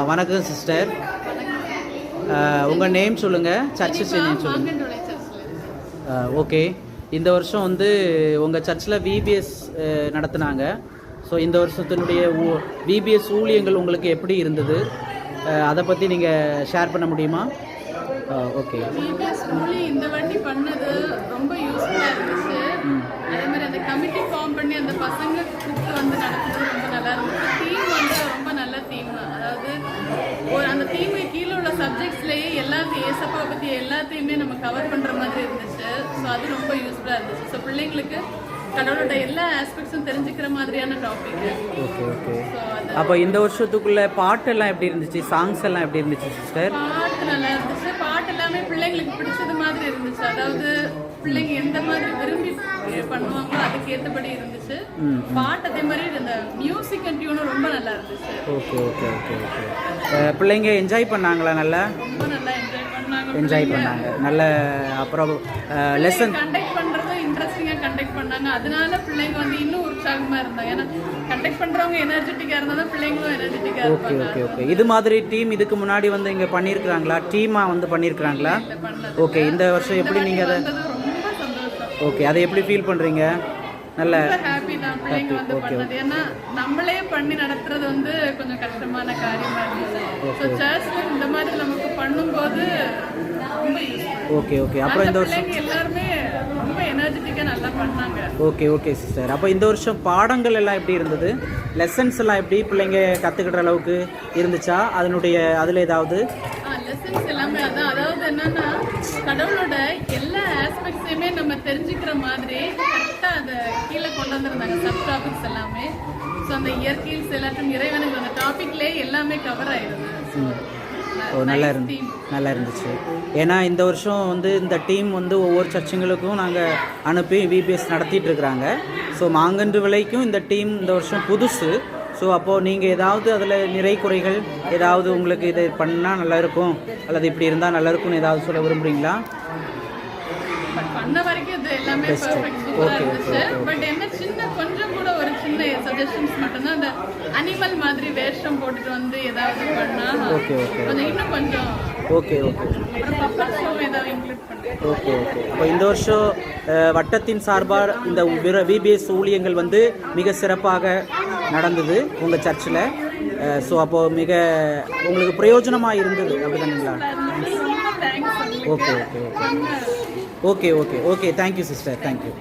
வணக்கம் சிஸ்டர். உங்கள் நேம் சொல்லுங்கள், சர்ச்சஸ் நேம் சொல்லுங்கள். ஓகே, இந்த வருஷம் வந்து உங்கள் சர்ச்சில் விபிஎஸ் நடத்துனாங்க. ஸோ இந்த வருஷத்தினுடைய விபிஎஸ் ஊழியங்கள் உங்களுக்கு எப்படி இருந்தது, அதை பற்றி நீங்கள் ஷேர் பண்ண முடியுமா? ஓகே. விபிஎஸ் ஊழியம் இந்த வாட்டி பண்ணது ரொம்ப யூஸ்ஃபுல்லாக இருந்துச்சு. அதே மாதிரி அந்த கமிட்டி ஃபார்ம் பண்ணி அந்த பசங்க கூப்பிட்டு வந்து நடத்துறது ரொம்ப நல்லா இருந்துச்சு. தீம் வந்து ரொம்ப நல்ல தீம். அதாவது அந்த தீமை கீழே உள்ள சப்ஜெக்ட்ஸ்லேயே எல்லாத்தையும் ஏசப்பா பற்றி எல்லாத்தையுமே நம்ம கவர் பண்ணுற மாதிரி இருந்துச்சு. ஸோ அது ரொம்ப யூஸ்ஃபுல்லாக இருந்துச்சு. ஸோ பிள்ளைங்களுக்கு கடவுளோட எல்லா ஆஸ்பெக்ட்ஸும் தெரிஞ்சுக்கிற மாதிரியான டாபிக். Okay okay. அப்போ இந்த வருஷத்துக்குள்ள பாட்டெல்லாம் எப்படி இருந்துச்சு, சாங்ஸ் எல்லாம் எப்படி இருந்துச்சு சிஸ்டர்? பாட்டு நல்லா இருந்துச்சு. பாட்டு எல்லாமே பிள்ளைங்களுக்கு பிடிச்சது மாதிரி இருந்துச்சு. அதாவது பிள்ளைங்க எந்த மாதிரி விரும்பி பண்ணுவாங்களோ அதுக்கு ஏற்றபடி இருந்துச்சு. பாட்டு அதே மாதிரி இந்த மியூசிக் அண்ட் டியூனும் ரொம்ப நல்லா இருந்துச்சு. Okay okay okay okay. பிள்ளைங்க என்ஜாய் பண்ணாங்களா? நல்லா ரொம்ப நல்லா என்ஜாய் பண்ணாங்க. நல்ல அப்புறம் லெசன் கண்டக்ட் பண்ணுறதும் இன்ட்ரெஸ்டிங்காக கண்டக்ட் பண்ணாங்க. அதனால பிள்ளைங்க வந்து இன்னும் உற்சாகமாக இருந்தாங்க. ஏன்னா கண்டக்ட் பண்ணுறவங்க எனர்ஜெட்டிக்காக இருந்தால் தான் பிள்ளைங்களும் எனர்ஜெட்டிக்காக இருப்பாங்க. Okay okay okay. இது மாதிரி டீம் இதுக்கு முன்னாடி வந்து இங்கே பண்ணியிருக்கிறாங்களா? டீமாக வந்து பண்ணியிருக்கிறாங்களா? ஓகே. இந்த வருஷம் எப்படி நீங்கள் அதை ரொம்ப சந்தோஷம். ஓகே, அதை எப்படி ஃபீல் பண்ணுறீங்க? நல்ல ஹாப்பி தான் பிள்ளைங்க வந்து பண்ணது. ஏன்னா நம்மளே பண்ணி நடத்துறது வந்து கொஞ்சம் கஷ்டமான காரியமா இருந்துச்சு. ஸோ சர்ச்ல இந்த மாதிரி நமக்கு பண்ணும்போது ரொம்ப யூஸ்ஃபுல். Okay okay. அப்புறம் இந்த வருஷம் எல்லாருமே ரொம்ப எனர்ஜெட்டிக்காக நல்லா பண்ணாங்க. Okay okay sister. அப்போ இந்த வருஷம் பாடங்கள் எல்லாம் எப்படி இருந்தது? லெசன்ஸ் எல்லாம் எப்படி பிள்ளைங்க கற்றுக்கிற அளவுக்கு இருந்துச்சா? அதில் ஏதாவது லெசன்ஸ் எல்லாமே அதான். அதாவது என்னன்னா கடவுளோட எல்லா ஆஸ்பெக்ட்ஸையுமே நம்ம தெரிஞ்சுக்கிற மாதிரி கரெக்டாக அதை கீழே கொண்டு வந்திருந்தாங்க. சப் டாபிக்ஸ் எல்லாமே. ஸோ அந்த இயற்கையில் எல்லாத்தையும் இறைவனுக்கு அந்த டாபிக்லேயே எல்லாமே கவர் ஆயிடுது. நல்லா இருந்துச்சு. ஏன்னா இந்த வருஷம் வந்து இந்த டீம் வந்து ஒவ்வொரு சர்ச்சுங்களுக்கும் நாங்கள் அனுப்பி விபிஎஸ் நடத்திட்டு இருக்கிறாங்க. ஸோ மாங்கன்று விலைக்கும் இந்த டீம் இந்த வருஷம் புதுசு. ஸோ அப்போது நீங்கள் ஏதாவது அதில் நிறை குறைகள் ஏதாவது உங்களுக்கு இதை பண்ணால் நல்லாயிருக்கும் அல்லது இப்படி இருந்தால் நல்லாயிருக்கும்னு ஏதாவது சொல்ல விரும்புகிறீங்களா? பண்ண வரைக்கும் இது எல்லாமே பெர்ஃபெக்ட் சூப்பரா இருந்துச்சு. பட் என்ன சின்ன கொஞ்சம் கூட ஒரு சின்ன சஜஷன்ஸ் மட்டும்தான். அந்த அனிமல் மாதிரி வேஷம் போட்டுட்டு வந்து ஏதாவது பண்ணா கொஞ்சம் இன்னும் கொஞ்சம் ஓகே ஓகே அப்புறம் பப்பர் ஷோ ஏதாவது இன்க்ளூட் பண்ணுறேன். Okay okay. அப்போ இந்த வருஷம் வட்டத்தின் சார்பாக இந்த விபிஎஸ் ஊழியங்கள் வந்து மிக சிறப்பாக நடந்தது உங்கள் சர்ச்சில். ஸோ அப்போது மிக உங்களுக்கு பிரயோஜனமாக இருந்தது அப்படிதானுங்களா? Okay okay okay okay okay okay. Thank you sister, thank you.